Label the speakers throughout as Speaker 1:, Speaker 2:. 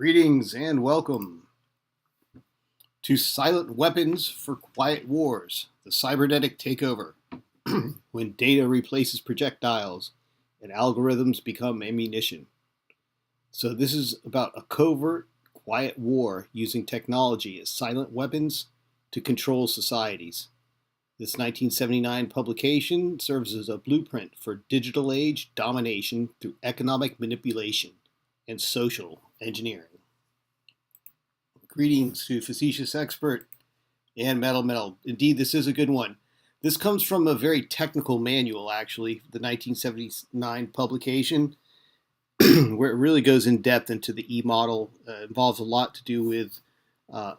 Speaker 1: Greetings and welcome to Silent Weapons for Quiet Wars, the Cybernetic Takeover, when data replaces projectiles and algorithms become ammunition. So this is about a covert, quiet war using technology as silent weapons to control societies. This 1979 publication serves as a blueprint for digital age domination through economic manipulation and social engineering. Greetings to Facetious Expert and Metal. Indeed, this is a good one. This comes from a very technical manual, actually, the 1979 publication, where it really goes in depth into the E-model. Involves a lot to do with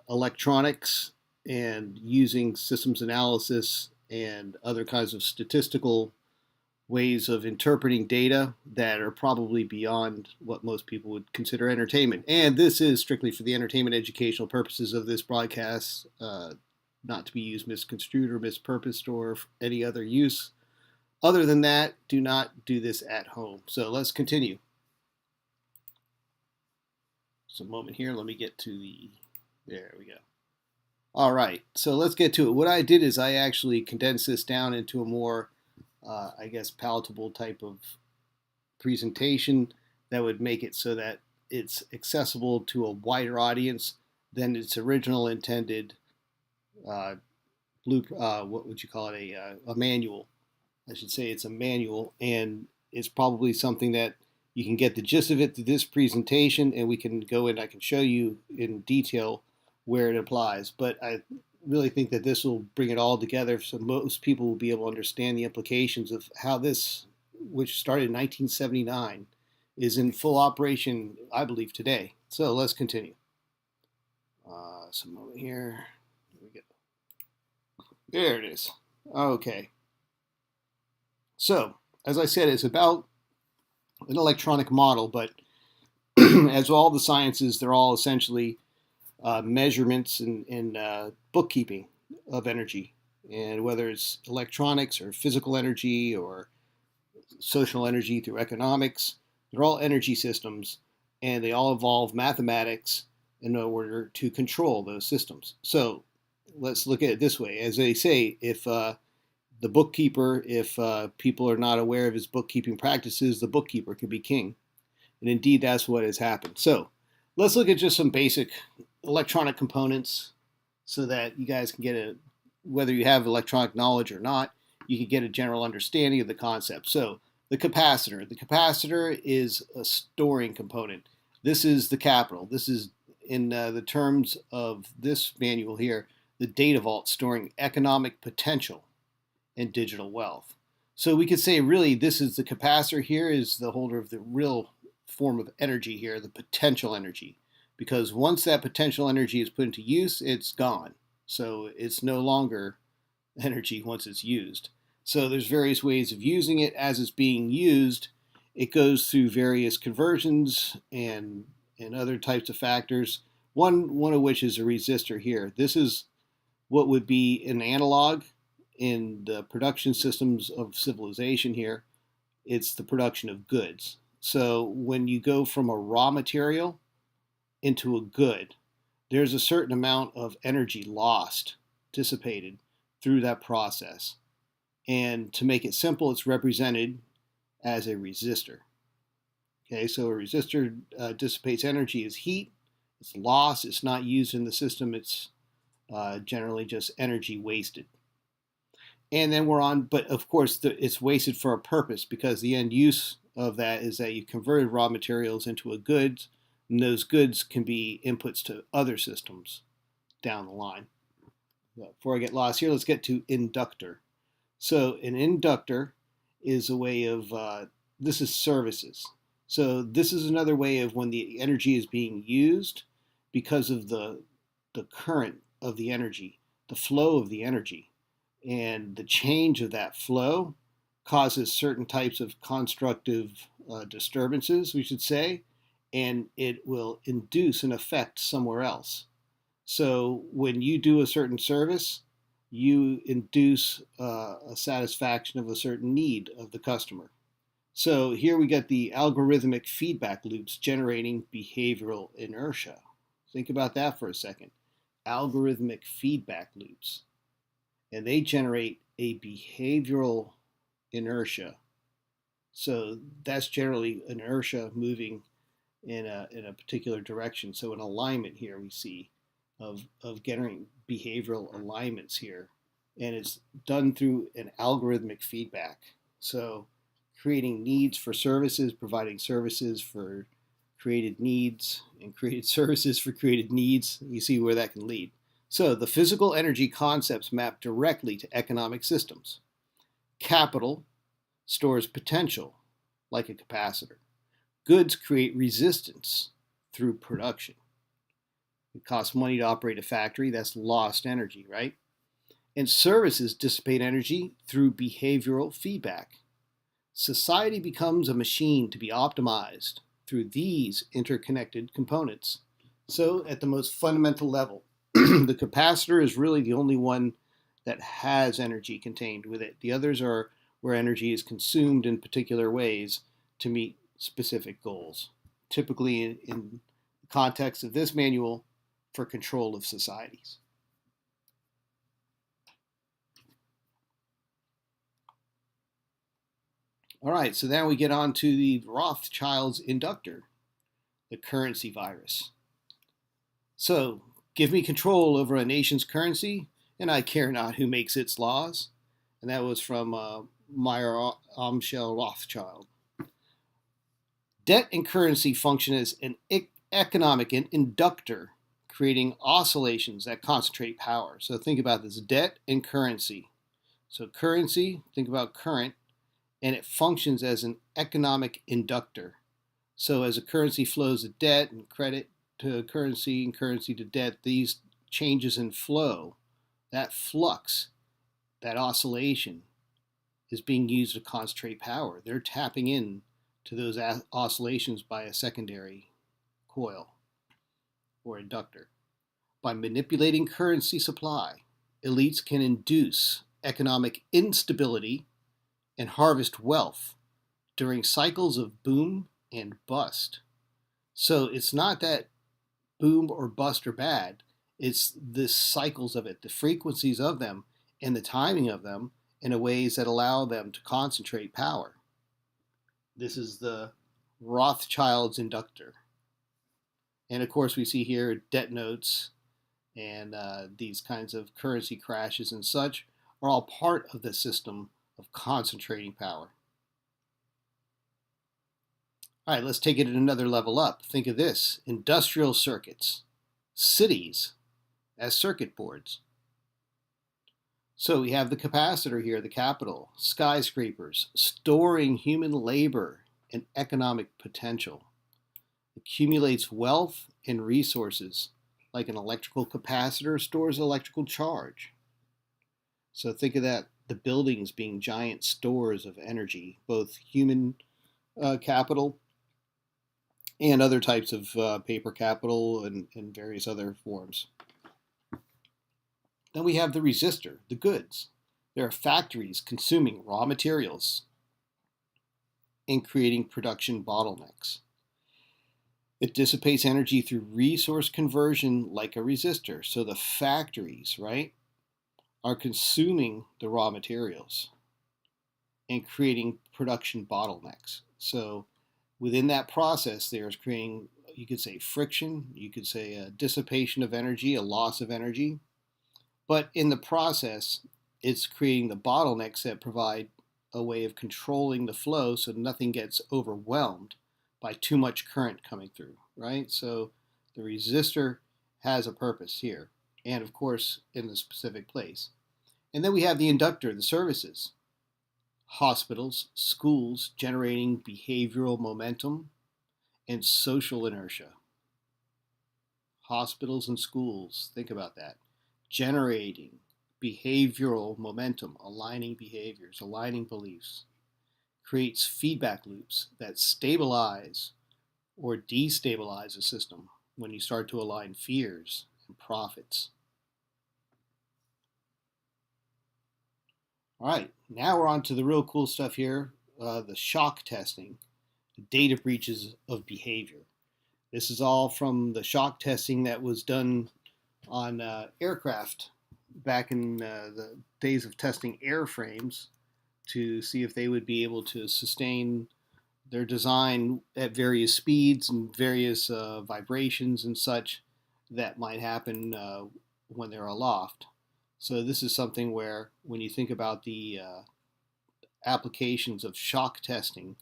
Speaker 1: electronics and using systems analysis and other kinds of statistical ways of interpreting data that are probably beyond what most people would consider entertainment. And this is strictly for the entertainment educational purposes of this broadcast, not to be used misconstrued or mispurposed or any other use. Other than that, do not do this at home. So let's continue. Just a moment here. Let me get to there we go. All right, so let's get to it. What I did is I actually condensed this down into a more palatable type of presentation that would make it so that it's accessible to a wider audience than its original intended what would you call it, a manual. I should say it's a manual, and it's probably something that you can get the gist of it through this presentation, and we can go in, I can show you in detail where it applies. But I really think that this will bring it all together so most people will be able to understand the implications of how this, which started in 1979, is in full operation, I believe, today. So let's continue. Some moment here. There we go. There it is. Okay. So, as I said, it's about an electronic model, but as all the sciences, they're all essentially measurements and bookkeeping of energy, and whether it's electronics or physical energy or social energy through economics, they're all energy systems, and they all involve mathematics in order to control those systems. So let's look at it this way. As they say, if the bookkeeper, if people are not aware of his bookkeeping practices, the bookkeeper could be king. And indeed, that's what has happened. So let's look at just some basic electronic components so that you guys can get whether you have electronic knowledge or not, you can get a general understanding of the concept. So the capacitor. The capacitor is a storing component. This is the capital. This is, in the terms of this manual here, the data vault storing economic potential and digital wealth. So we could say really this is the capacitor here is the holder of the real form of energy here, the potential energy. Because once that potential energy is put into use, it's gone. So it's no longer energy once it's used. So there's various ways of using it. As it's being used, it goes through various conversions and other types of factors. One of which is a resistor here. This is what would be an analog in the production systems of civilization here. It's the production of goods. So when you go from a raw material into a good, there's a certain amount of energy lost, dissipated through that process. And to make it simple, it's represented as a resistor. Okay, so a resistor dissipates energy as heat. It's lost. It's not used in the system. It's generally just energy wasted. And then we're on, but of course, it's wasted for a purpose, because the end use of that is that you converted raw materials into a good, and those goods can be inputs to other systems down the line. But before I get lost here, let's get to inductor. So an inductor is a way of, this is services. So this is another way of when the energy is being used, because of the current of the energy, the flow of the energy, and the change of that flow causes certain types of constructive disturbances, we should say, and it will induce an effect somewhere else. So when you do a certain service, you induce a satisfaction of a certain need of the customer. So here we get the algorithmic feedback loops generating behavioral inertia. Think about that for a second. Algorithmic feedback loops. And they generate a behavioral inertia. So that's generally inertia moving in a particular direction. So an alignment here we see of getting behavioral alignments here. And it's done through an algorithmic feedback. So creating needs for services, providing services for created needs, and created services for created needs. You see where that can lead. So the physical energy concepts map directly to economic systems. Capital stores potential, like a capacitor. Goods create resistance through production. It costs money to operate a factory, that's lost energy, right? And services dissipate energy through behavioral feedback. Society becomes a machine to be optimized through these interconnected components. So, at the most fundamental level, the capacitor is really the only one that has energy contained with it. The others are where energy is consumed in particular ways to meet specific goals, typically in the context of this manual for control of societies. All right, so now we get on to the Rothschild's inductor, the currency virus. So, give me control over a nation's currency, and I care not who makes its laws. And that was from Meyer Amschel Rothschild. Debt and currency function as an economic inductor, creating oscillations that concentrate power. So think about this, debt and currency. So currency, think about current, and it functions as an economic inductor. So as a currency flows to debt and credit to currency and currency to debt, these changes in flow, that flux, that oscillation is being used to concentrate power. They're tapping in to those oscillations by a secondary coil or inductor. By manipulating currency supply, elites can induce economic instability and harvest wealth during cycles of boom and bust. So it's not that boom or bust are bad, it's the cycles of it, the frequencies of them, and the timing of them in ways that allow them to concentrate power. This is the Rothschild's inductor. And of course, we see here debt notes and these kinds of currency crashes and such are all part of the system of concentrating power. All right, let's take it another level up. Think of this, industrial circuits, cities as circuit boards. So we have the capacitor here, the capital, skyscrapers, storing human labor and economic potential. Accumulates wealth and resources, like an electrical capacitor stores electrical charge. So think of that, the buildings being giant stores of energy, both human capital and other types of paper capital and various other forms. Then we have the resistor, the goods. There are factories consuming raw materials and creating production bottlenecks. It dissipates energy through resource conversion like a resistor. So the factories, right, are consuming the raw materials and creating production bottlenecks. So within that process, there's creating, you could say friction, you could say a dissipation of energy, a loss of energy. But in the process, it's creating the bottlenecks that provide a way of controlling the flow so nothing gets overwhelmed by too much current coming through, right? So the resistor has a purpose here, and of course in the specific place. And then we have the inductor, the services. Hospitals, schools generating behavioral momentum and social inertia. Hospitals and schools, think about that. Generating behavioral momentum, aligning behaviors, aligning beliefs, creates feedback loops that stabilize or destabilize a system when you start to align fears and profits. All right, now we're on to the real cool stuff here the shock testing, data breaches of behavior. This is all from the shock testing that was done on aircraft back in the days of testing airframes to see if they would be able to sustain their design at various speeds and various vibrations and such that might happen when they're aloft. So this is something where when you think about the applications of shock testing,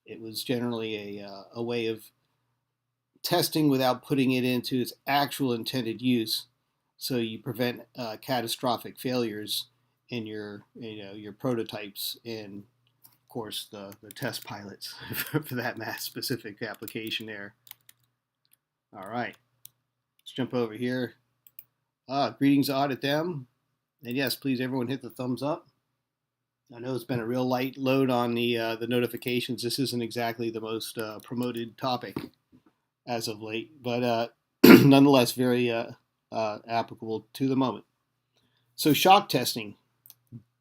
Speaker 1: it was generally a way of testing without putting it into its actual intended use, so you prevent catastrophic failures in your prototypes and of course the test pilots for that mass specific application there. All right, let's jump over here. Greetings, Audit Them, and yes, please everyone hit the thumbs up. I know it's been a real light load on the notifications. This isn't exactly the most promoted topic as of late, but nonetheless very applicable to the moment. So shock testing,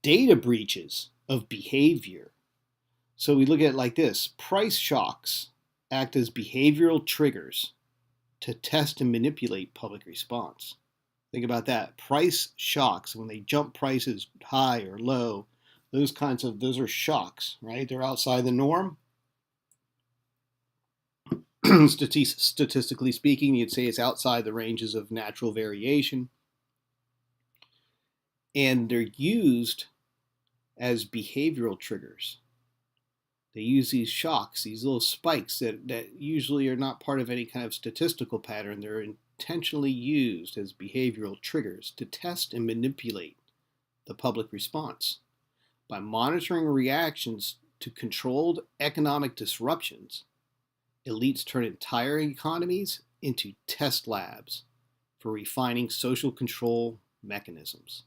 Speaker 1: data breaches of behavior. So we look at it like this. Price shocks act as behavioral triggers to test and manipulate public response. Think about that. Price shocks, when they jump prices high or low, those are shocks, right? They're outside the norm. Statistically speaking, you'd say it's outside the ranges of natural variation. And they're used as behavioral triggers. They use these shocks, these little spikes that usually are not part of any kind of statistical pattern. They're intentionally used as behavioral triggers to test and manipulate the public response. By monitoring reactions to controlled economic disruptions, elites turn entire economies into test labs for refining social control mechanisms.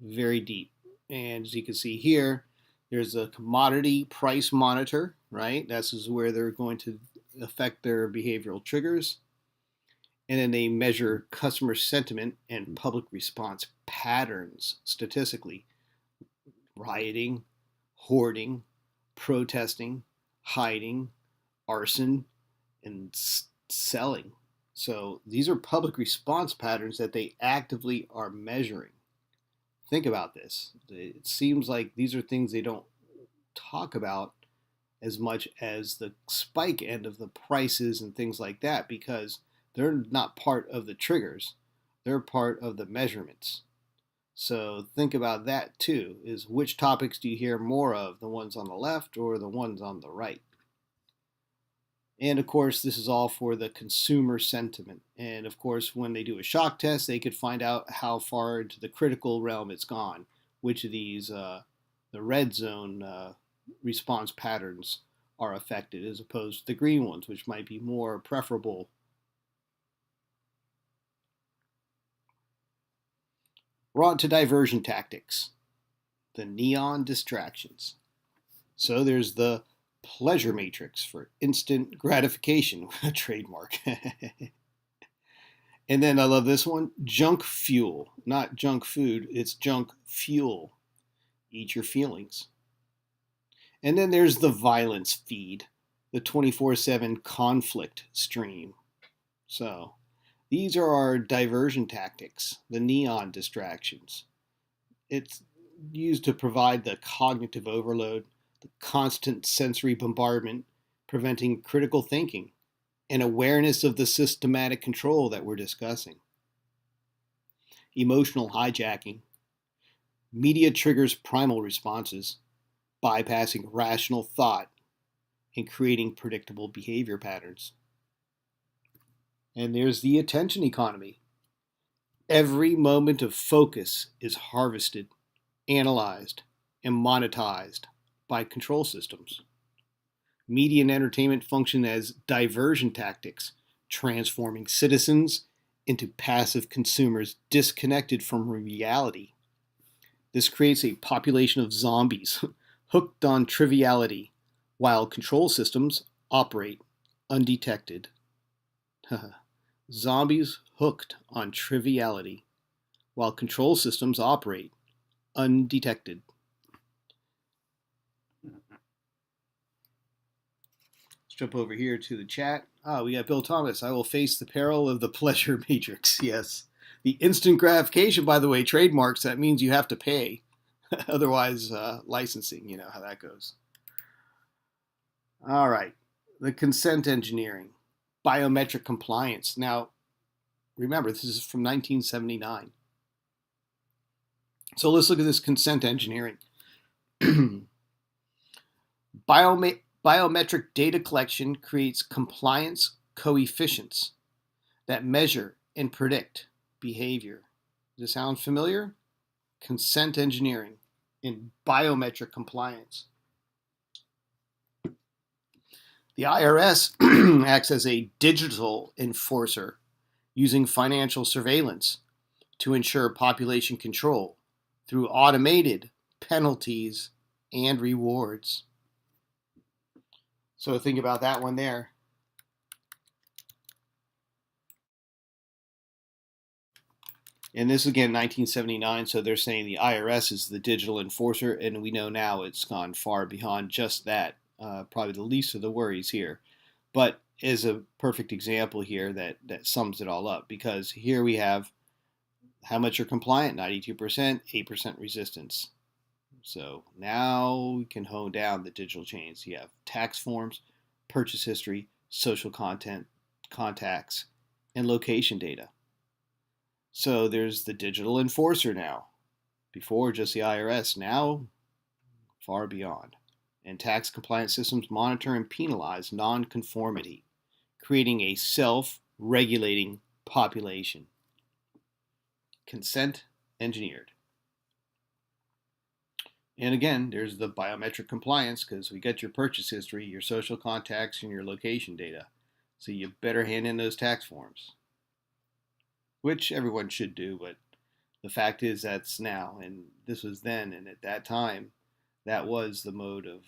Speaker 1: Very deep. And as you can see here, there's a commodity price monitor, right? This is where they're going to affect their behavioral triggers. And then they measure customer sentiment and public response patterns statistically. Rioting, hoarding, protesting, hiding, arson, and selling. So these are public response patterns that they actively are measuring. Think about this. It seems like these are things they don't talk about as much as the spike end of the prices and things like that, because they're not part of the triggers. They're part of the measurements. So think about that too, is which topics do you hear more of, the ones on the left or the ones on the right? And of course, this is all for the consumer sentiment. And of course, when they do a shock test, they could find out how far into the critical realm it's gone, which of these, the red zone response patterns are affected as opposed to the green ones, which might be more preferable. We're on to diversion tactics, the neon distractions. So there's the pleasure matrix for instant gratification, a trademark. And then I love this one, junk fuel, not junk food, it's junk fuel. Eat your feelings. And then there's the violence feed, the 24/7 conflict stream. So these are our diversion tactics, the neon distractions. It's used to provide the cognitive overload, the constant sensory bombardment, preventing critical thinking and awareness of the systematic control that we're discussing. Emotional hijacking. Media triggers primal responses, bypassing rational thought and creating predictable behavior patterns. And there's the attention economy. Every moment of focus is harvested, analyzed, and monetized by control systems. Media and entertainment function as diversion tactics, transforming citizens into passive consumers disconnected from reality. This creates a population of zombies hooked on triviality, while control systems operate undetected. Zombies hooked on triviality, while control systems operate undetected. jump over here to the chat. We got Bill Thomas. I will face the peril of the pleasure matrix. Yes. The instant gratification, by the way, trademarks, that means you have to pay. Otherwise, licensing, you know how that goes. All right. The consent engineering, biometric compliance. Now, remember, this is from 1979. So let's look at this consent engineering. Biometric data collection creates compliance coefficients that measure and predict behavior. Does this sound familiar? Consent engineering in biometric compliance. The IRS acts as a digital enforcer using financial surveillance to ensure population control through automated penalties and rewards. So think about that one there. And this again, 1979, so they're saying the IRS is the digital enforcer, and we know now it's gone far beyond just that. Probably the least of the worries here. But is a perfect example here that sums it all up, because here we have how much are compliant, 92%, 8% resistance. So now we can hone down the digital chains. You have tax forms, purchase history, social content, contacts, and location data. So there's the digital enforcer now. Before just the IRS, now far beyond. And tax compliance systems monitor and penalize nonconformity, creating a self-regulating population. Consent engineered. And again, there's the biometric compliance, because we got your purchase history, your social contacts, and your location data. So you better hand in those tax forms, which everyone should do, but the fact is that's now, and this was then, and at that time, that was the mode of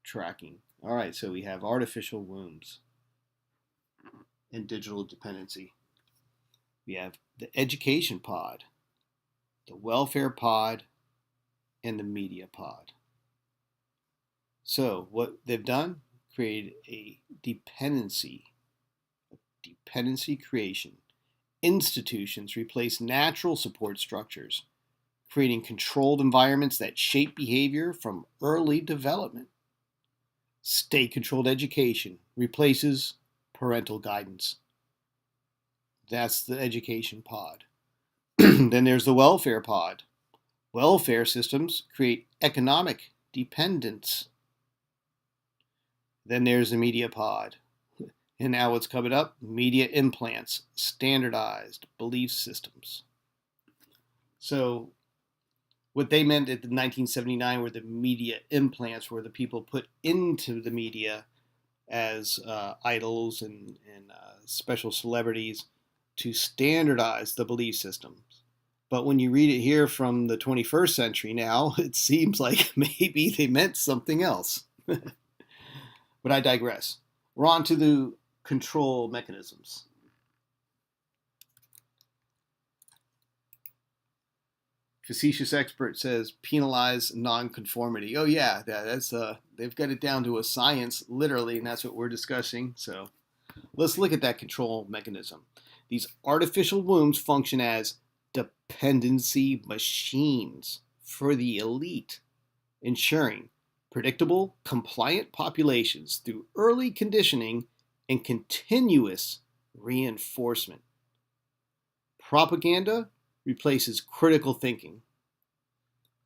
Speaker 1: tracking. All right, so we have artificial wombs and digital dependency. We have the education pod, the welfare pod, and the media pod. So what they've done, created a dependency creation. Institutions replace natural support structures, creating controlled environments that shape behavior from early development. State-controlled education replaces parental guidance. That's the education pod. Then there's the welfare pod. Welfare systems create economic dependence. Then there's the media pod. And now what's coming up? Media implants, standardized belief systems. So what they meant at the 1979 were the media implants, were the people put into the media as idols and special celebrities to standardize the belief systems. But when you read it here from the 21st century now, it seems like maybe they meant something else. But I digress. We're on to the control mechanisms. Facetious expert says penalize nonconformity. Oh yeah, that's they've got it down to a science, literally, and that's what we're discussing. So let's look at that control mechanism. These artificial wombs function as dependency machines for the elite, ensuring predictable, compliant populations through early conditioning and continuous reinforcement. Propaganda replaces critical thinking.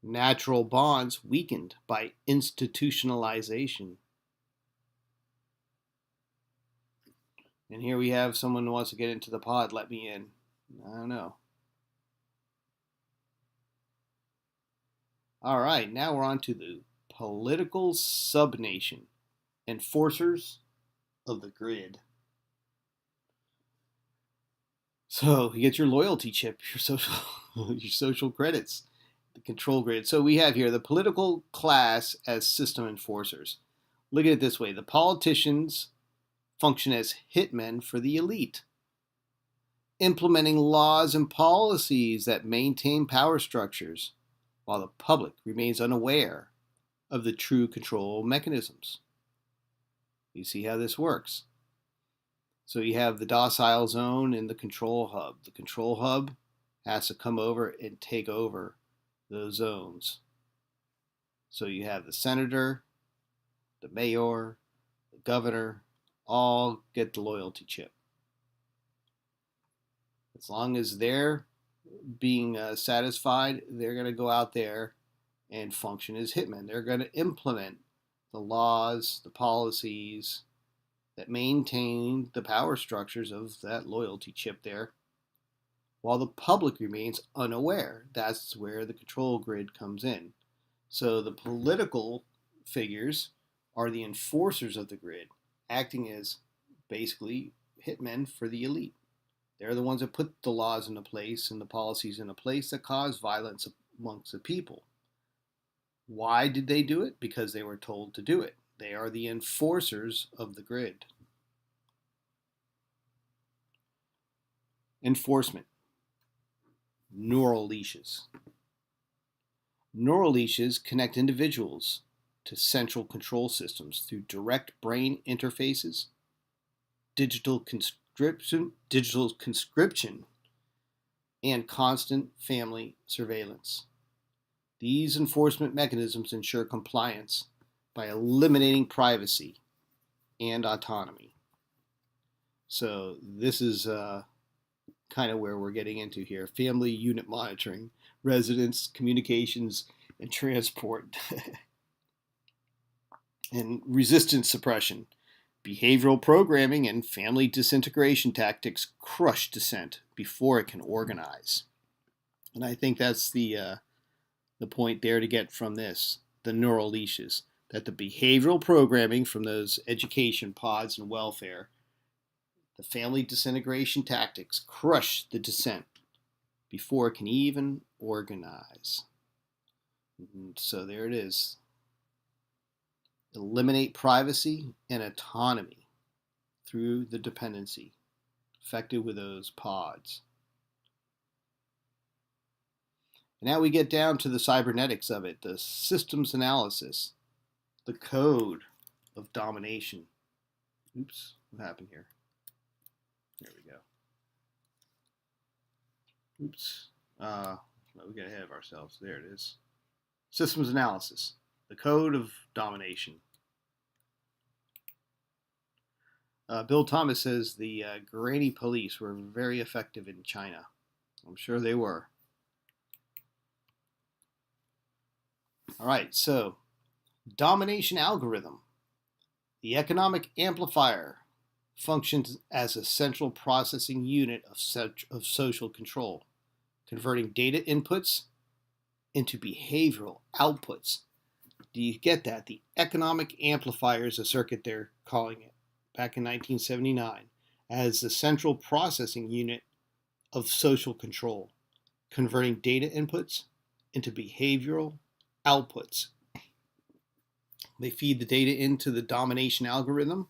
Speaker 1: Natural bonds weakened by institutionalization. And here we have someone who wants to get into the pod. Let me in. I don't know. All right, now we're on to the political subnation, enforcers of the grid. So you get your loyalty chip, your social credits, the control grid. So we have here the political class as system enforcers. Look at it this way. The politicians function as hitmen for the elite, implementing laws and policies that maintain power structures, while the public remains unaware of the true control mechanisms. You see how this works. So you have the docile zone and the control hub. The control hub has to come over and take over those zones. So you have the senator, the mayor, the governor, all get the loyalty chip. As long as they're being satisfied, they're going to go out there and function as hitmen. They're going to implement the laws, the policies that maintain the power structures of that loyalty chip there, while the public remains unaware. That's where the control grid comes in. So the political figures are the enforcers of the grid, acting as basically hitmen for the elite. They're the ones that put the laws into place and the policies into place that cause violence amongst the people. Why did they do it? Because they were told to do it. They are the enforcers of the grid. Enforcement. Neural leashes. Neural leashes connect individuals to central control systems through direct brain interfaces, digital conscription, and constant family surveillance. These enforcement mechanisms ensure compliance by eliminating privacy and autonomy. So this is kind of where we're getting into here. Family unit monitoring, residence, communications, and transport. And resistance suppression. Behavioral programming and family disintegration tactics crush dissent before it can organize. And I think that's the point there to get from this, the neural leashes, that the behavioral programming from those education pods and welfare, the family disintegration tactics crush the dissent before it can even organize. And so there it is. Eliminate privacy and autonomy through the dependency affected with those pods. And now we get down to the cybernetics of it, the systems analysis, the code of domination. Oops, what happened here? There we go. Oops. We got ahead of ourselves. There it is. Systems analysis, the code of domination. Bill Thomas says the granny police were very effective in China. I'm sure they were. All right, so domination algorithm. The economic amplifier functions as a central processing unit of social control, converting data inputs into behavioral outputs. Do you get that? The economic amplifier is a circuit they're calling it back in 1979 as the central processing unit of social control, converting data inputs into behavioral outputs. They feed the data into the domination algorithm,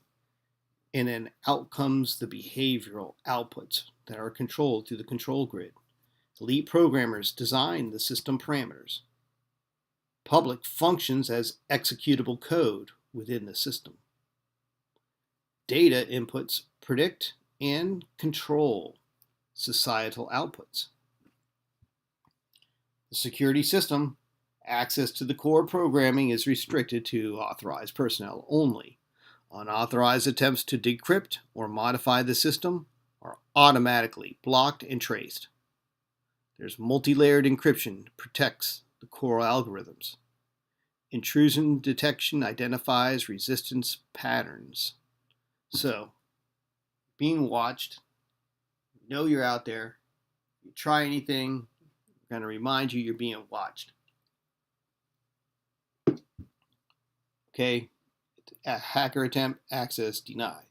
Speaker 1: and then out comes the behavioral outputs that are controlled through the control grid. Elite programmers design the system parameters. Public functions as executable code within the system. Data inputs predict and control societal outputs. The security system, access to the core programming is restricted to authorized personnel only. Unauthorized attempts to decrypt or modify the system are automatically blocked and traced. There's multi-layered encryption that protects the core algorithms. Intrusion detection identifies resistance patterns. So, being watched, you know you're out there. If you try anything, we're going to remind you you're being watched. Okay, a hacker attempt, access denied.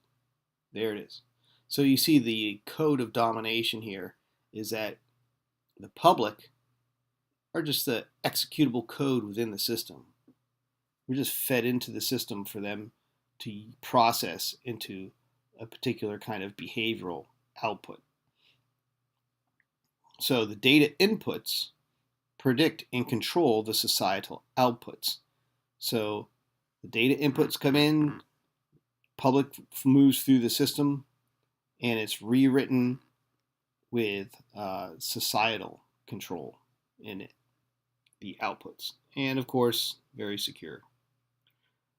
Speaker 1: There it is. So you see the code of domination here is that the public are just the executable code within the system. We're just fed into the system for them to process into a particular kind of behavioral output. So the data inputs predict and control the societal outputs. So the data inputs come in, public moves through the system, and it's rewritten with societal control in it, the outputs. And of course, very secure.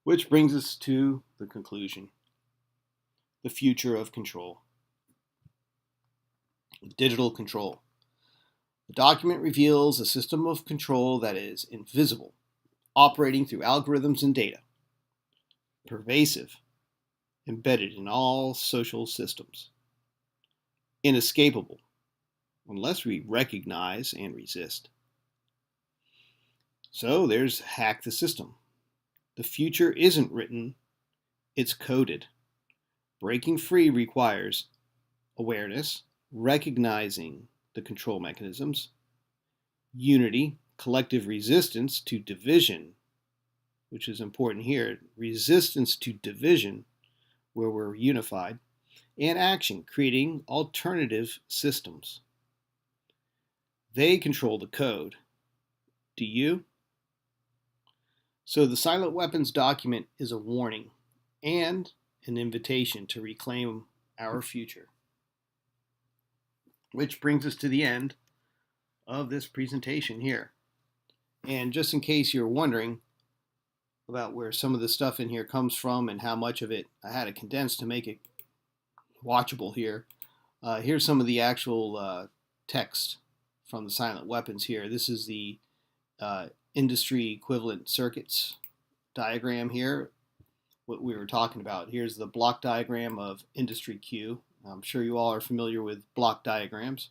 Speaker 1: Which brings us to the conclusion: the future of control. Digital control. The document reveals a system of control that is invisible, operating through algorithms and data, pervasive, embedded in all social systems, inescapable, unless we recognize and resist. So there's Hack the System. The future isn't written, it's coded. Breaking free requires awareness, recognizing the control mechanisms, unity, collective resistance to division, which is important here, resistance to division, where we're unified, and action, creating alternative systems. They control the code. Do you? So the Silent Weapons document is a warning and an invitation to reclaim our future. Which brings us to the end of this presentation here. And just in case you're wondering about where some of the stuff in here comes from and how much of it I had to condense to make it watchable here, here's some of the actual text from the Silent Weapons here. This is the industry equivalent circuits diagram here, what we were talking about. Here's the block diagram of industry Q. I'm sure you all are familiar with block diagrams.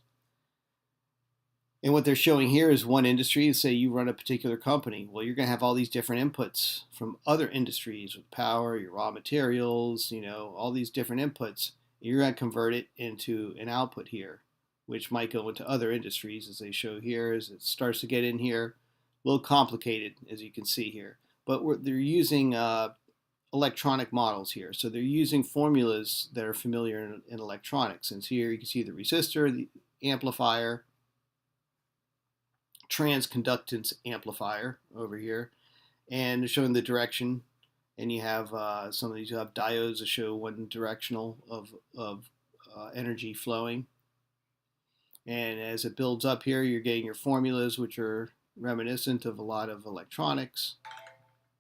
Speaker 1: And what they're showing here is one industry. Say you run a particular company. Well, you're going to have all these different inputs from other industries with power, your raw materials, all these different inputs. You're going to convert it into an output here, which might go into other industries, as they show here. As it starts to get in here, a little complicated, as you can see here. But they're using electronic models here. So they're using formulas that are familiar in electronics. And so here you can see the resistor, the amplifier, transconductance amplifier over here, and showing the direction. And you have some of these, you have diodes that show one directional of energy flowing. And as it builds up here, you're getting your formulas, which are reminiscent of a lot of electronics.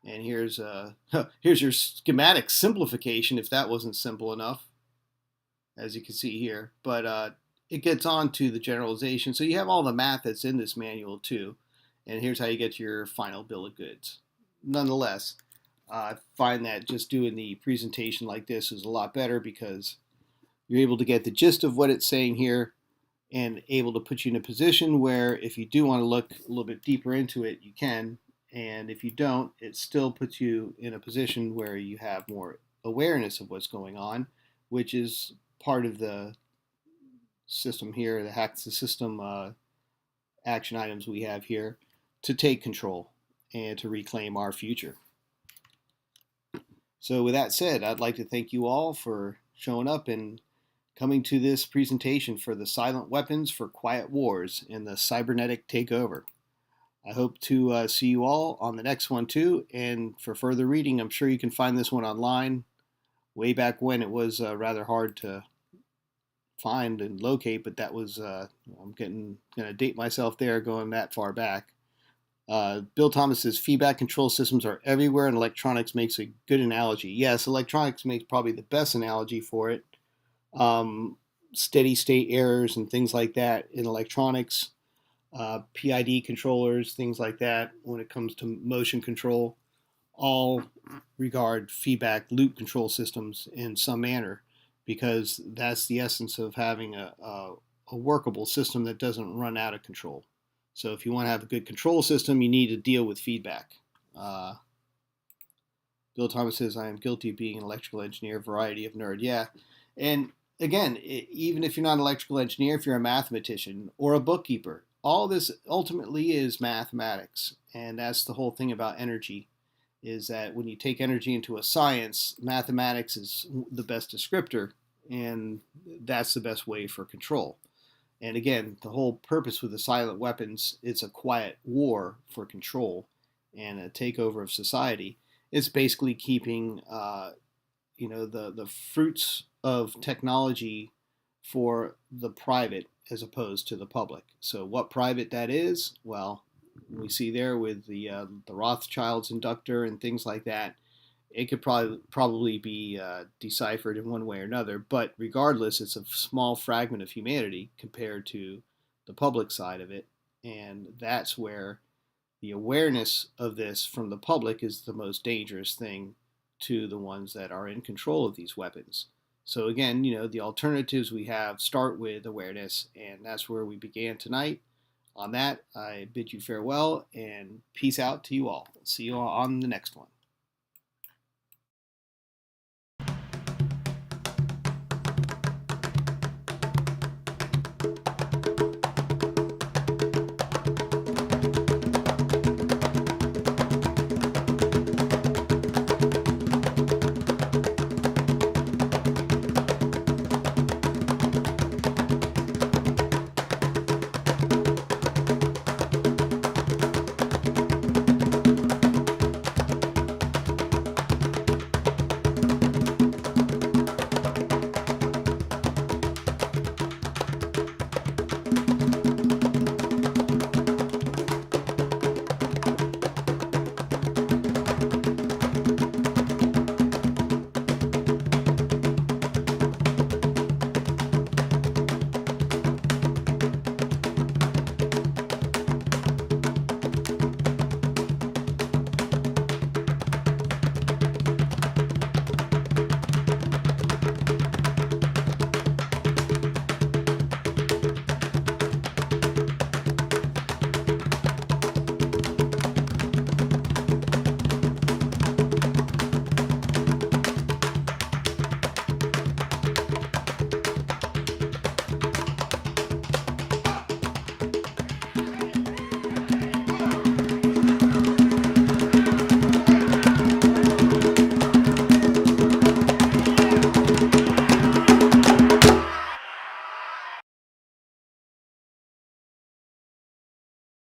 Speaker 1: And here's your schematic simplification, if that wasn't simple enough, as you can see here. But it gets on to the generalization. So you have all the math that's in this manual too. And here's how you get to your final bill of goods. Nonetheless, I find that just doing the presentation like this is a lot better because you're able to get the gist of what it's saying here and able to put you in a position where if you do want to look a little bit deeper into it, you can. And if you don't, it still puts you in a position where you have more awareness of what's going on, which is part of the system here, the Hack the System action items we have here to take control and to reclaim our future. So with that said, I'd like to thank you all for showing up and coming to this presentation for the Silent Weapons for Quiet Wars in the Cybernetic Takeover. I hope to see you all on the next one too, and for further reading, I'm sure you can find this one online. Way back when it was rather hard to find and locate, but that was, I'm gonna date myself there going that far back. Bill Thomas says, feedback control systems are everywhere and electronics makes a good analogy. Yes, electronics makes probably the best analogy for it. Steady state errors and things like that in electronics, PID controllers, things like that when it comes to motion control, all regard feedback loop control systems in some manner because that's the essence of having a workable system that doesn't run out of control. So if you want to have a good control system, you need to deal with feedback. Bill Thomas says, I am guilty of being an electrical engineer, variety of nerd. Yeah. And again, even if you're not an electrical engineer, if you're a mathematician or a bookkeeper, all this ultimately is mathematics. And that's the whole thing about energy, is that when you take energy into a science, mathematics is the best descriptor, and that's the best way for control. And again, the whole purpose with the Silent Weapons, it's a quiet war for control and a takeover of society. It's basically keeping the fruits of technology for the private as opposed to the public. So what private that is, well, we see there with the Rothschilds inductor and things like that. It could probably be deciphered in one way or another, but regardless, it's a small fragment of humanity compared to the public side of it, and that's where the awareness of this from the public is the most dangerous thing to the ones that are in control of these weapons. So again, the alternatives we have start with awareness, and that's where we began tonight. On that, I bid you farewell and peace out to you all. See you on the next one.